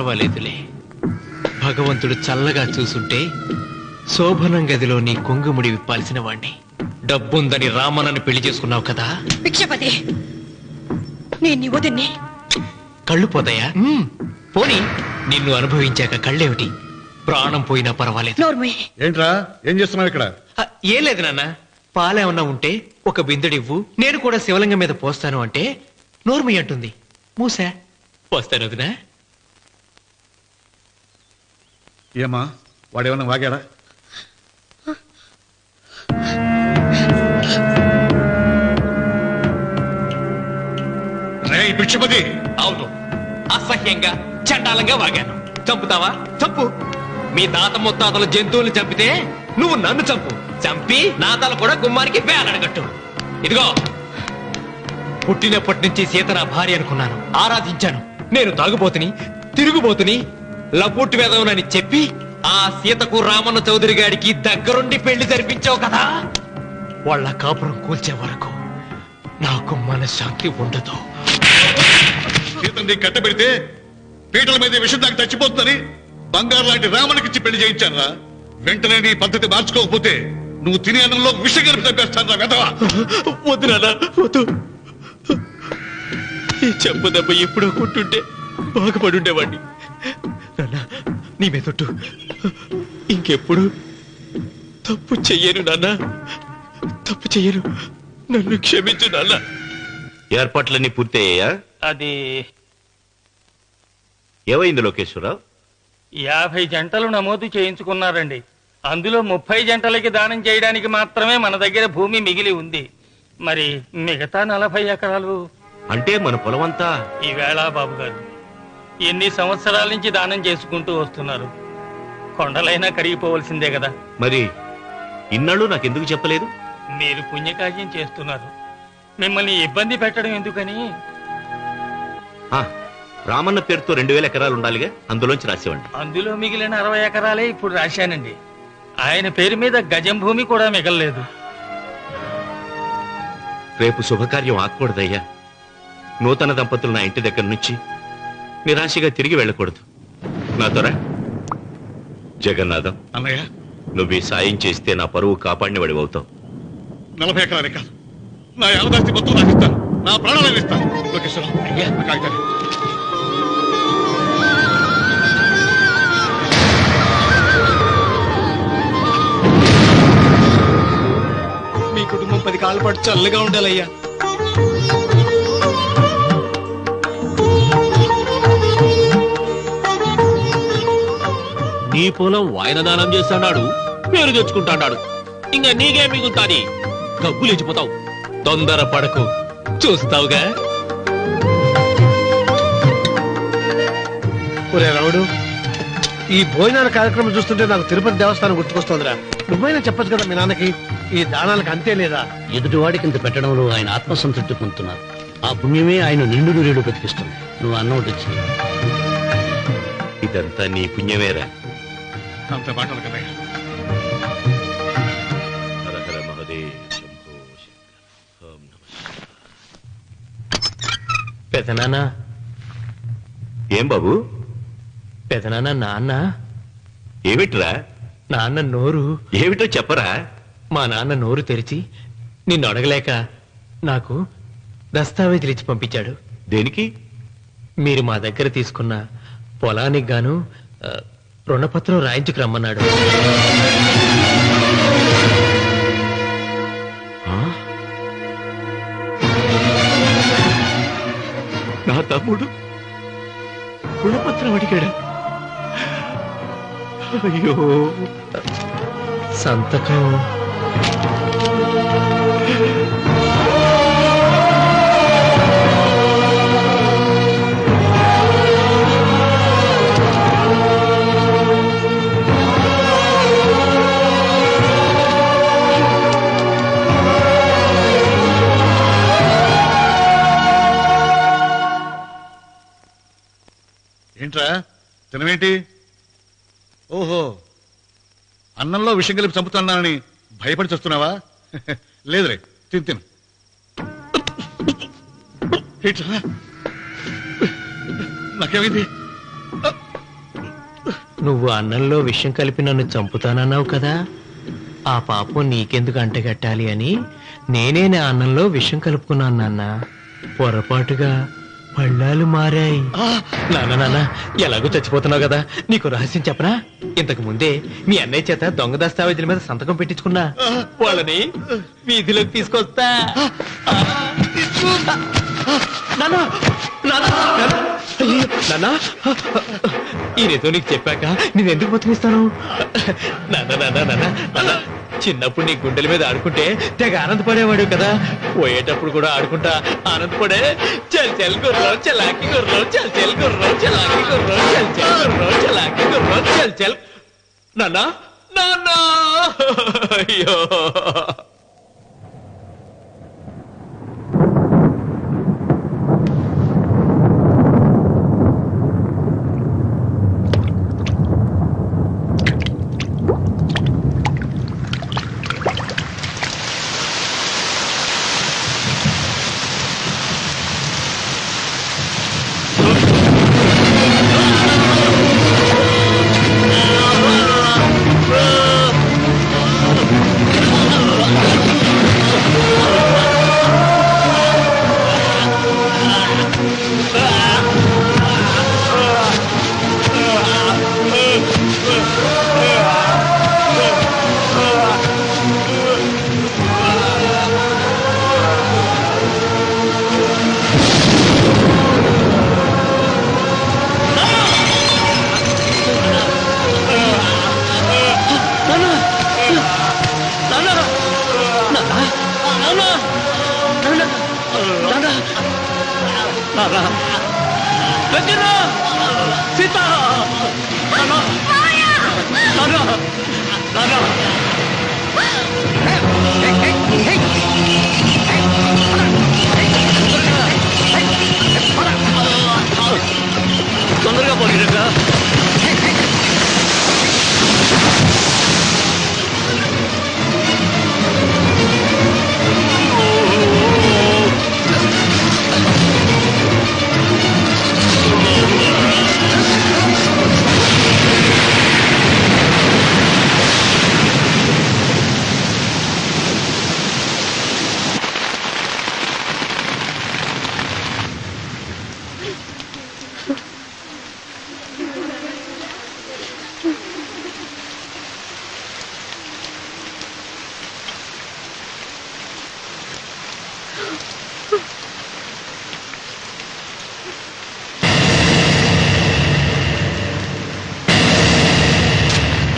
పర్వాలేదులే. భగవంతుడు చల్లగా చూసుంటే శోభనం గదిలో నీ కొంగుముడి విప్పాల్సిన వాణ్ణి. డబ్బుందని రామన్నని పెళ్లి చేసుకున్నావు కదా. భిక్షపతి, నేను నీ వదిన్ని. కళ్ళు పోతాయా? పోనీ, నిన్ను అనుభవించాక కళ్ళేమిటి? ప్రాణం పోయినా పర్వాలేదు. ఏంట్రా, ఏం చేస్తున్నావు ఇక్కడ? ఏం లేదు నాన్న, పాలేమన్నా ఉంటే ఒక బిందెడివ్వు, నేను కూడా శివలింగం మీద పోస్తాను అంటే నోర్మి అంటుంది. మూసా పోస్తాను వదినా. ఏమా, వాడేమన్నా వాగాడా? భిక్షపతి, అవును, అసహ్యంగా చండాలంగా వాగాను. చంపుతావా? చంపు. మీ తాత ముత్తాతలు జంతువులు చంపితే నువ్వు నన్ను చంపు. చంపి నా తల కూడా గుమ్మానికి వేలాడగట్టు. ఇదిగో, పుట్టినప్పటి నుంచి సీత నా భార్య అనుకున్నాను, ఆరాధించాను. నేను తాగుబోతుని, తిరుగుబోతుని, లపుట్టు వేదవునని చెప్పి ఆ సీతకు రామన్న చౌదరి గారికి దగ్గరుండి పెళ్లి జరిపించావు కదా. వాళ్ళ కాపురం కూల్చే వరకు నాకు మనశ్శాంతి ఉండదు. సీతని కట్టబెడితే పీటల మీద విషం దాకా చచ్చిపోతుందని బంగారు లాంటి రామునికిచ్చి పెళ్లి చేయించారా? వెంటనే నీ పద్ధతి మార్చుకోకపోతే నువ్వు తినే అన్నంలో విషం కలిపి చంపేస్తాను. వెదవా! వద్దు నాన్న, వద్దు. ఈ చెప్పు దెబ్బ ఎప్పుడో కొట్టుంటే బాగుపడి ఉండేవాడిని. నాన్న, నీ మీదొట్టు, ఇంకెప్పుడు తప్పు చెయ్యను నాన్న, తప్పు చెయ్యను. నన్ను క్షమించు నాన్న. ఏర్పాట్లన్నీ పూర్తయ్యాయా? అది ఏమైంది లోకేశ్వరరావు? 50 జంటలు నమోదు చేయించుకున్నారండి. అందులో 30 జంటలకి దానం చేయడానికి మాత్రమే మన దగ్గర భూమి మిగిలి ఉంది. మరి మిగతా 40 ఎకరాలు అంటే మన పొలమంతా ఈవేళ బాబు గారు ఎన్ని సంవత్సరాల నుంచి దానం చేసుకుంటూ వస్తున్నారు. కొండలైనా కరిగిపోవలసిందే కదా. మరి ఇన్నాళ్ళు నాకెందుకు చెప్పలేదు? మీరు పుణ్యకార్యం చేస్తున్నారు, మిమ్మల్ని ఇబ్బంది పెట్టడం ఎందుకని. రామన్న పేరుతో 2000 ఎకరాలు ఉండాలిగా, అందులోంచి రాసేవండి. అందులో మిగిలిన 60 ఎకరాలే ఇప్పుడు రాశానండి. ఆయన పేరు మీద గజం భూమి కూడా మిగలలేదు. రేపు శుభకార్యం ఆకూడదయ్యా. నూతన దంపతులు నా ఇంటి దగ్గర నుంచి నిరాశగా తిరిగి వెళ్ళకూడదు. నాతోరా జగన్నాథం. అన్నయ్య, నువ్వు ఈ సాయం చేస్తే నా పరువు కాపాడిన వాడివవుతావు. 40 ఎకరాలే కాదు, నా యావదాస్తి మొత్తం నాకు ఇస్తాను, నా ప్రాణాలను ఇస్తాను. లోకేశ్వరరావు, అయ్యా కాగితాలు. మీ కుటుంబం 10 కాళ్ళ పాటు చల్లగా ఉండాలయ్యా. నీ పొలం వాయన దానం చేస్తాడు, పేరు తెచ్చుకుంటాడు. ఇంకా నీకే మిగులుతాది, గబ్బు లేచిపోతావు. తొందర పడకు, చూస్తావుగా. ఒరే రావుడు, ఈ భోజనాల కార్యక్రమం చూస్తుంటే నాకు తిరుపతి దేవస్థానం గుర్తుకొస్తోందిరా. నువ్వైనా చెప్పచ్చు కదా మీ నాన్నకి, ఈ దానాలకు అంతే లేదా? ఎదుటివాడికి ఇంత పెట్టడంలో ఆయన ఆత్మసంతృప్తి పొందుతున్నారు. ఆ పుణ్యమే ఆయన నిండు నూరేడు బతికిస్తుంది. నువ్వు అన్నం వడ్డించి. ఇదంతా నీ పుణ్యమేరా. అంత మాటలు కదయ్యా. హర హర మహదేవ్ శంభో శంకర. ఓం నమః. పెదనాన్న. ఏం బాబు? పెదనాన్న, నాన్న. ఏమిట్రా? నాన్న నోరు. ఏమిటో చెప్పరా. మా నాన్న నోరు తెరిచి నిన్ను అడగలేక నాకు దస్తావేజీలు ఇచ్చి పంపించాడు. దేనికి? మీరు మా దగ్గర తీసుకున్న పొలానికి గాను రుణపత్రం రాయించుకు రమ్మన్నాడు. నా తమ్ముడు రుణపత్రం అడిగాడా? అయ్యో, సంతకం. ఏంట్రా తినవేంటి? ఓహో, అన్నంలో విషం కలిపి చంపుతున్నానని భయపడి చస్తున్నావా? లేదురే, తిను. నాకేమైంది? నువ్వు అన్నంలో విషం కలిపి నన్ను చంపుతానన్నావు కదా, ఆ పాపం నీకెందుకు అంటగట్టాలి అని నేనే నా అన్నంలో విషం కలుపుకున్నాను నాన్న. పొరపాటుగా పళ్ళాలు మారాయి. నాన్న ఎలాగో చచ్చిపోతున్నావు కదా, నీకు రహస్యం చెప్పనా? ఇంతకు ముందే మీ అన్నయ్య చేత దొంగ దస్తావేజీల మీద సంతకం పెట్టించుకున్నా. వాళ్ళని వీధిలోకి తీసుకొస్తా. నాన్న ఈ రేతో నీకు చెప్పాక నేను ఎందుకు బతికిస్తాను? నాన్న చిన్నప్పుడు నీ గుండెల మీద ఆడుకుంటే తెగ ఆనందపడేవాడు కదా, పోయేటప్పుడు కూడా ఆడుకుంటా ఆనందపడే. చల్ చల్ గుర్రం చలాకి గుర్రం, చల్ చల్ గుర్రం చలాకి గుర్రం, చల్ చల్ గుర్రం చలాకి గుర్రం, చల్ చల్. నాన్న అయ్యో తొందరగా పోనీరా.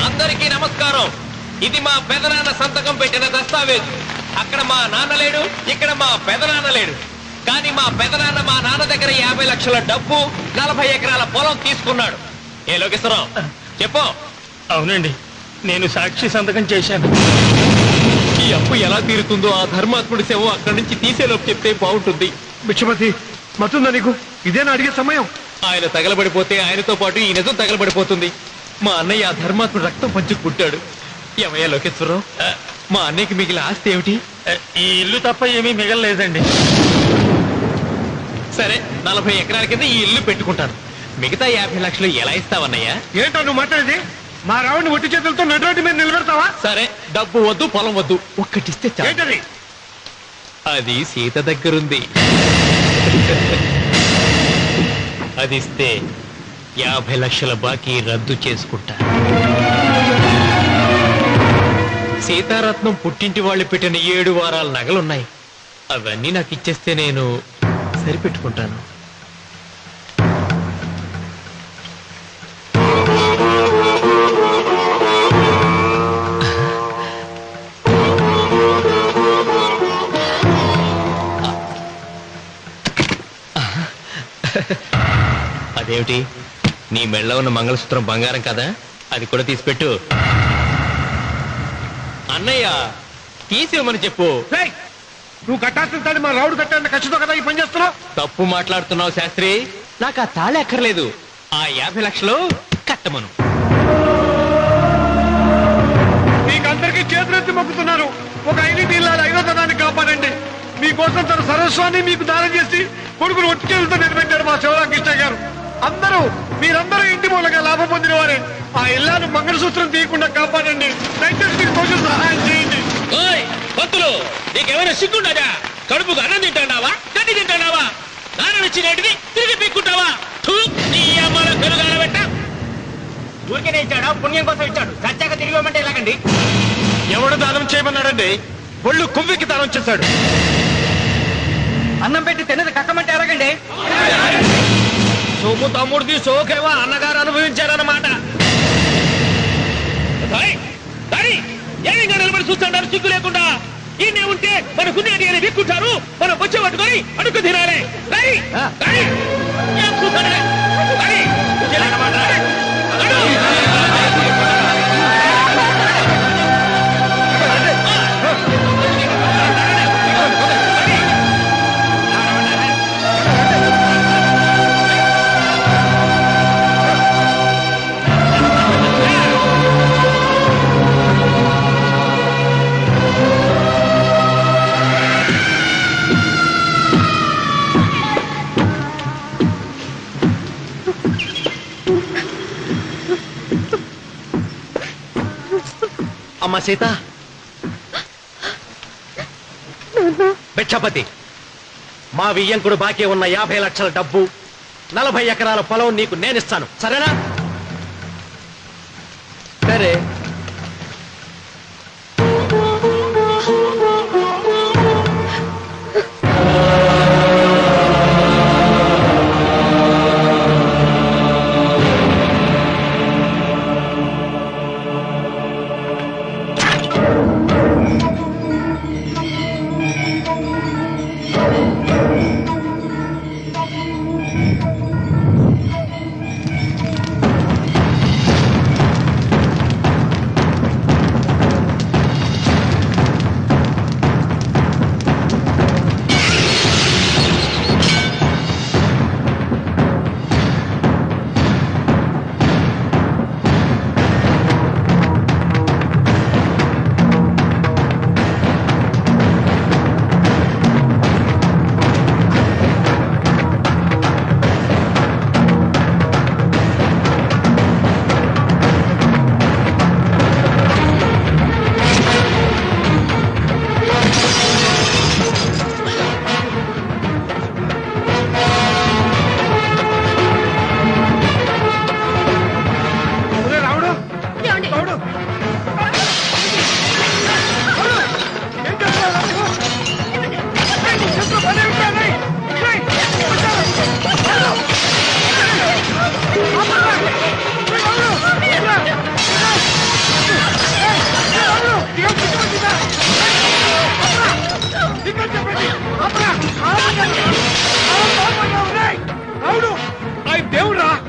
అందరికీ నమస్కారం. ఇది మా పెదనాన్న సంతకం పెట్టిన దస్తావేజు. అక్కడ మా నాన్న లేడు, ఇక్కడ మా పెదనాన్న లేడు. కానీ మా పెదనాన్న మా నాన్న దగ్గర 50 లక్షల డబ్బు, 40 ఎకరాల పొలం తీసుకున్నాడు. ఏ లోకేశ్వరరావు చెప్పు. అవునండి, నేను సాక్షి సంతకం చేశాను. ఈ అప్పు ఎలా తీరుతుందో ఆ ధర్మాత్ముడి శవం అక్కడి నుంచి తీసేలోపు చెప్తే బాగుంటుంది. బిచ్చపతి మతుందా నీకు? ఇదేనా అడిగే సమయం? ఆయన తగలబడిపోతే ఆయనతో పాటు ఈ నిజం తగలబడిపోతుంది. మా అన్నయ్య ఆ ధర్మాత్ముడు రక్తం పంచుకుంటాడు. ఏమయ్యా లోకేశ్వరరావు, మా అన్నయ్యకి మిగిలిన ఆస్తి ఏమిటి? ఈ ఇల్లు తప్ప ఏమీ మిగలలేదండి. సరే, 40 ఎకరాల కింద ఈ ఇల్లు పెట్టుకుంటాను. మిగతా 50 లక్షలు ఎలా ఇస్తావన్నయ్యా? ఏంటో నువ్వు మాట్లాడేది? మా రావుని ఒట్టి చేతులతో నడురోడ్డు మీద నిలబెడతావా? సరే, డబ్బు వద్దు, పొలం వద్దు, ఒక్కటిస్తే చాలు. ఏంటది? అది సీత దగ్గరుంది. అది ఇస్తే 50 లక్షల బాకీ రద్దు చేసుకుంటా. సీతారత్నం పుట్టింటి వాళ్ళు పెట్టిన 7 వారాల నగలున్నాయి. అవన్నీ నాకు ఇచ్చేస్తే నేను సరిపెట్టుకుంటాను. అదేమిటి, నీ మెళ్ళ ఉన్న మంగళసూత్రం బంగారం కదా, అది కూడా తీసిపెట్టు. అన్నయ్య తీసేమని చెప్పు. నువ్వు కట్టాల్సిన తాడి మా రావుడు కట్టాలని ఖచ్చితంగా కదా ఈ పని చేస్తున్నావు. తప్పు మాట్లాడుతున్నావు శాస్త్రి. నాకు ఆ తాళి అక్కర్లేదు, ఆ 50 లక్షలు కట్టమను. మీకందరికీ చేతులెత్తి మొక్కుతున్నారు. ఒక ఐదింటి ఇల్లాలి 5వ తనాన్ని కాపాడండి. మీకోసం తన సర్వస్వాన్ని మీకు దానం చేసి కొడుకును ఒట్టి చేతులతో నిలబెట్టారు మా శివరామకృష్ణ గారు. అందరూ మీరందరూ ఇంటి మూలంగా లాభం పొందిన వారే. ఆ ఇల్లాను మంగళసూత్రం తీయకుండా కాపాడండి. దయచేసి మీరు కొంచెం సహాయం చేయండి. భక్తులు నీకేమైనా సిగ్గుండదా? కడుపుకు అన్నం తింటాడావా, గడ్డి తింటాడావా? నాన్న ఇచ్చినట్టుది తిరిగి పీక్కుంటావా? నీ అమ్మాల పెరుగాల పెట్ట ఊరికేనే ఇచ్చాడా? పుణ్యం కోసం ఇచ్చాడు. సత్యాక తిరిగి ఇవ్వమంటే ఎలాగండి? ఎవడు దానం చేయమన్నాడండి? ఒళ్ళు కొవ్వెక్కి దానం చేశాడు. అన్నం పెట్టి తిన్నది కక్కమంటే ఎలాగండి? సొమ్ము తమ్ముడిది సోకేవా అన్నగారు అనుభవించారన్నమాట. ఏమి నిలబడి చూస్తాడారు సిగ్గు లేకుండా? ఈయనే ఉంటే మన గుండె అని విక్కుంటారు, మనం వచ్చే పట్టుకొని అడుగు తినాలి. ఏం చూస్తాడే? అమ్మ సీత, భిక్షపతి, మా వియ్యంకుడు బాకీ ఉన్న 50 లక్షల డబ్బు, 40 ఎకరాల పొలం నీకు నేనిస్తాను, సరేనా? సరే.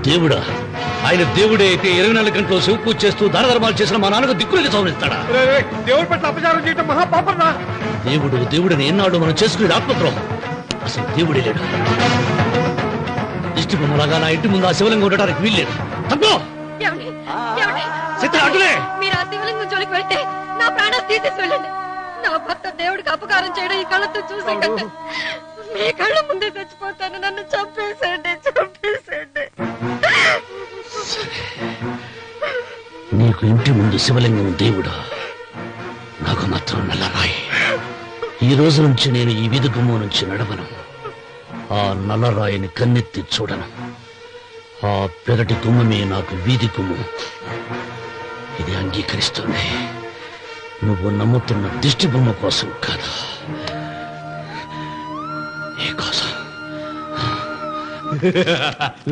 దేవుడా? ఆయన దేవుడే అయితే 24 గంటలు శివ పూజ చేస్తూ దాన ధర్మాలు చేసిన మా నాన్నకు దిక్కులకి సౌరిస్తాడా? దేవుడి పట్ల అపచారం చేయటం మహాపాపం. దేవుడిని ఎన్నాడు మనం చేసుకునే ఆత్మద్రోహం. అసలు దేవుడే లేడు. దిష్టి బొమ్మలాగా నా ఇంటి ముందు ఆ శివలింగం ఉండటానికి వీల్లేదు. మీరు ఆ శివలింగం జోలికి వెళ్తే నా ప్రాణాలు తీసేసి వెళ్ళండి. నా భర్త దేవుడికి అపకారం చేయడం ఈ కళ్ళతో చూసే కంటే మీ కళ్ళ ముందే చచ్చిపోతాను. నన్ను చంపేసేయండి, చంపేసేయండి. నీకు ఇంటి ముందు శివలింగం దేవుడా, నాకు మాత్రం నల్లరాయి. ఈ రోజు నుంచి నేను ఈ వీధి గుమ్మం నుంచి నడవను. ఆ నల్లరాయిని కన్నెత్తి చూడను. ఆ పెరటి గుమ్మమే నాకు వీధి గుమ్మం. ఇది అంగీకరిస్తుంది. నువ్వు నమ్ముతున్న దిష్టి బొమ్మ కోసం కాదా, నీ కోసం.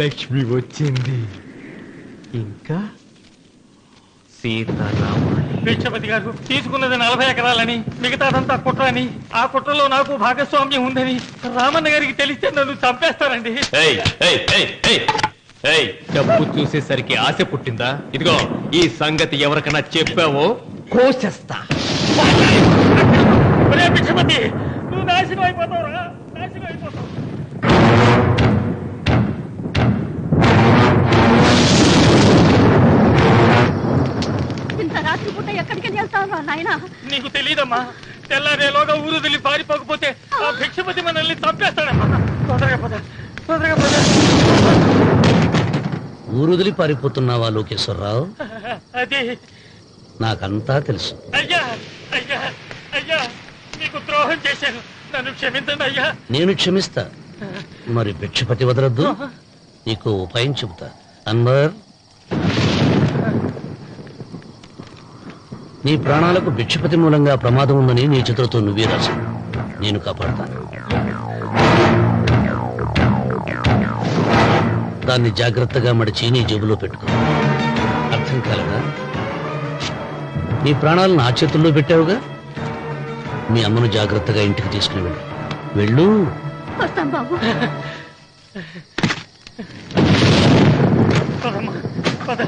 లక్ష్మి వచ్చింది. ఇంకా సీతారాముడు. భిక్షపతి గారు తీసుకున్నది 40 ఎకరాలని, మిగతాదంతా కుట్ర అని, ఆ కుట్రలో నాకు భాగస్వామ్యం ఉందని రామన్న గారికి తెలిస్తే నన్ను చంపేస్తారండి. డబ్బు చూసేసరికి ఆశ పుట్టిందా? ఇదిగో ఈ సంగతి ఎవరికైనా చెప్పావో కోసేస్తా. భిక్షపతి, నువ్వు నాశనం అయిపోతావురా, నాశనం అయిపోతావు. రాత్రి పూట ఎక్కడికి వెళ్తావు నాయనా? నీకు తెలీదమ్మా. తెల్లారేలోగా ఊరు వదిలి పారిపోకపోతే ఆ భిక్షపతి మనల్ని చంపేస్తాడమ్మా. తొందరగా పద, తొందరగా పద. ఊరుదిలి పారిపోతున్నావా లోకేశ్వరరావు? అది నాకంతా తెలుసు. అయ్యా అయ్యా అయ్యా, మీకు ద్రోహం చేశాను, నన్ను క్షమించండి అయ్యా. నేను క్షమిస్తా, మరి భిక్షపతి వదలద్దు. నీకు ఉపాయం చెబుతా. అన్వర్, నీ ప్రాణాలకు భిక్షపతి మూలంగా ప్రమాదం ఉందని నీ చేతులతో నువ్వే రాసు. నేను కాపాడతాను. దాన్ని జాగ్రత్తగా మడిచి నీ జేబులో పెట్టుకో. అర్థం కాలేదా? నీ ప్రాణాలను నా చేతుల్లో పెట్టావుగా. మీ అమ్మను జాగ్రత్తగా ఇంటికి తీసుకుని వెళ్ళు. వెళ్ళు. వస్తాం బాబు. పదమ్మా, పద.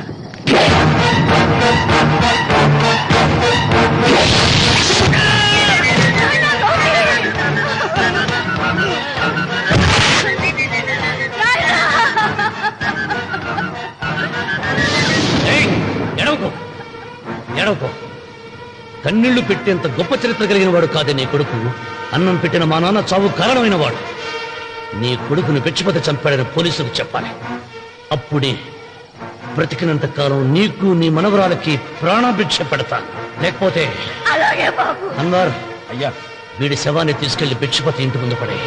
ఎడవకో. కన్నీళ్లు పెట్టేంత గొప్ప చరిత్ర కలిగిన వాడు కాదే నీ కొడుకు. అన్నం పెట్టిన మా నాన్న చావు కారణమైన వాడు. నీ కొడుకును భిక్షపతి చంపాడని పోలీసులకు చెప్పాలి. అప్పుడే బ్రతికినంత కాలం నీకు నీ మనవరాలకి ప్రాణభిక్ష పెడతా. లేకపోతే అలాగే బాబు. అన్వర్, అయ్యా, వీడి శవాన్ని తీసుకెళ్లి భిక్షపతి ఇంటి ముందు పడే.